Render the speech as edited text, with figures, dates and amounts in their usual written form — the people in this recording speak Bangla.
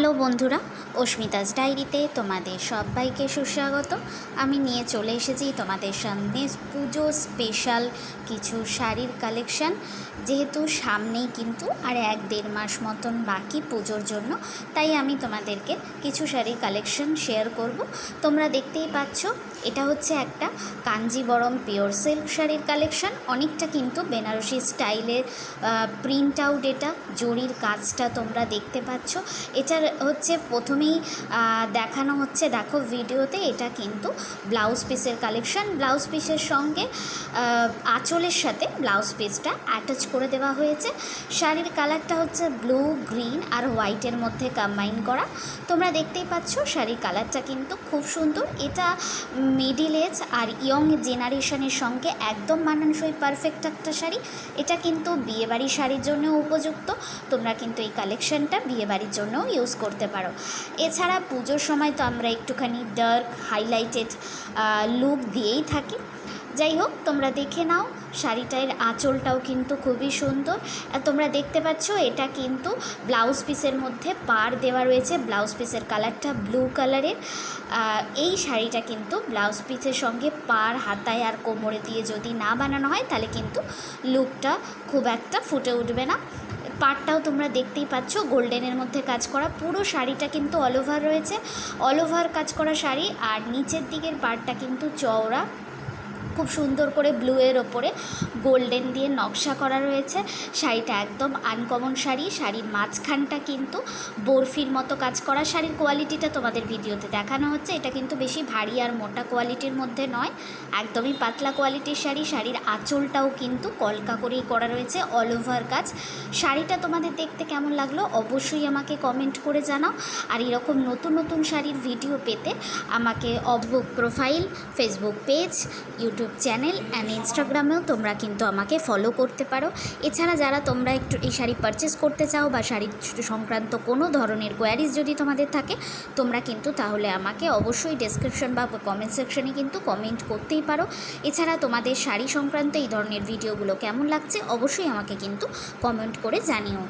হ্যালো বন্ধুরা, অস্মিতাস ডায়েরিতে তোমাদের সবাইকে সুস্বাগত। আমি নিয়ে চলে এসেছি তোমাদের সামনে পুজো স্পেশাল কিছু শাড়ির কালেকশান। যেহেতু সামনেই কিন্তু আর 1-1.5 মাস মতন বাকি পুজোর জন্য, তাই আমি তোমাদেরকে কিছু শাড়ির কালেকশান শেয়ার করব। তোমরা দেখতেই পাচ্ছ, এটা হচ্ছে একটা কাঞ্জিবরম পিওর সিল্ক শাড়ির কালেকশান। অনেকটা কিন্তু বেনারসি স্টাইলের প্রিন্ট আউট, এটা জরির কাজটা তোমরা দেখতে পাচ্ছ। এটার হচ্ছে প্রথমেই দেখানো হচ্ছে, দেখো ভিডিওতে, এটা কিন্তু ব্লাউজ পিসের কালেকশান। ব্লাউজ পিসের সঙ্গে আঁচলের সাথে ব্লাউজ পিসটা অ্যাটাচ করে দেওয়া হয়েছে। শাড়ির কালারটা হচ্ছে ব্লু, গ্রিন আর হোয়াইটের মধ্যে কম্বাইন করা। তোমরা দেখতেই পাচ্ছ শাড়ির কালারটা কিন্তু খুব সুন্দর। এটা মিডিল এজ আর ইয়ং জেনারেশনের সঙ্গে একদম মানানসই পারফেক্ট একটা শাড়ি। এটা কিন্তু বিয়েবাড়ির শাড়ির জন্য উপযুক্ত। তোমরা কিন্তু এই কালেকশানটা বিয়েবাড়ির জন্য ইউজ করতে পারো। এছাড়া পুজোর সময় তো আমরা একটুখানি ডার্ক হাইলাইটেড লুক দিয়েই থাকি। যাই হোক, তোমরা দেখে নাও, শাড়িটার আঁচলটাও কিন্তু খুবই সুন্দর। তোমরা দেখতে পাচ্ছ এটা কিন্তু ব্লাউজ পিসের মধ্যে পাড় দেওয়া রয়েছে। ব্লাউজ পিসের কালারটা ব্লু কালারের। এই শাড়িটা কিন্তু ব্লাউজ পিসের সঙ্গে পাড়, হাতায় আর কোমরে দিয়ে যদি না বানানো হয়, তাহলে কিন্তু লুকটা খুব একটা ফুটে উঠবে না। পাড়টাও তোমরা দেখতেই পাচ্ছ গোল্ডেনের মধ্যে কাজ করা। পুরো শাড়িটা কিন্তু অল ওভার রয়েছে, অল ওভার কাজ করা শাড়ি। আর নিচের দিকের পাড়টা কিন্তু চওড়া, খুব সুন্দর করে ব্লুয়ের ওপরে গোল্ডেন দিয়ে নকশা করা রয়েছে। শাড়িটা একদম আনকমন শাড়ি। শাড়ির মাঝখানটা কিন্তু বরফির মতো কাজ করা। শাড়ির কোয়ালিটিটা তোমাদের ভিডিওতে দেখানো হচ্ছে। এটা কিন্তু বেশি ভারী আর মোটা কোয়ালিটির মধ্যে নয়, একদমই পাতলা কোয়ালিটির শাড়ি। শাড়ির আঁচলটাও কিন্তু কলকা করেই করা রয়েছে, অল ওভার কাজ। শাড়িটা তোমাদের দেখতে কেমন লাগলো অবশ্যই আমাকে কমেন্ট করে জানাও। আর এরকম নতুন নতুন শাড়ির ভিডিও পেতে আমাকে profile, Facebook page, YouTube channel and ইনস্টাগ্রামেও তোমরা কিন্তু আমাকে ফলো করতে পারো। এছাড়া যারা তোমরা একটু এই শাড়ি পারচেস করতে চাও বা শাড়ি সংক্রান্ত কোনো ধরনের কোয়ারিজ যদি তোমাদের থাকে, তোমরা কিন্তু তাহলে আমাকে অবশ্যই ডেসক্রিপশন বা কমেন্ট সেকশনে কিন্তু কমেন্ট করতেই পারো। এছাড়া তোমাদের শাড়ি সংক্রান্ত এই ধরনের ভিডিওগুলো কেমন লাগছে অবশ্যই আমাকে কিন্তু কমেন্ট করে জানিও।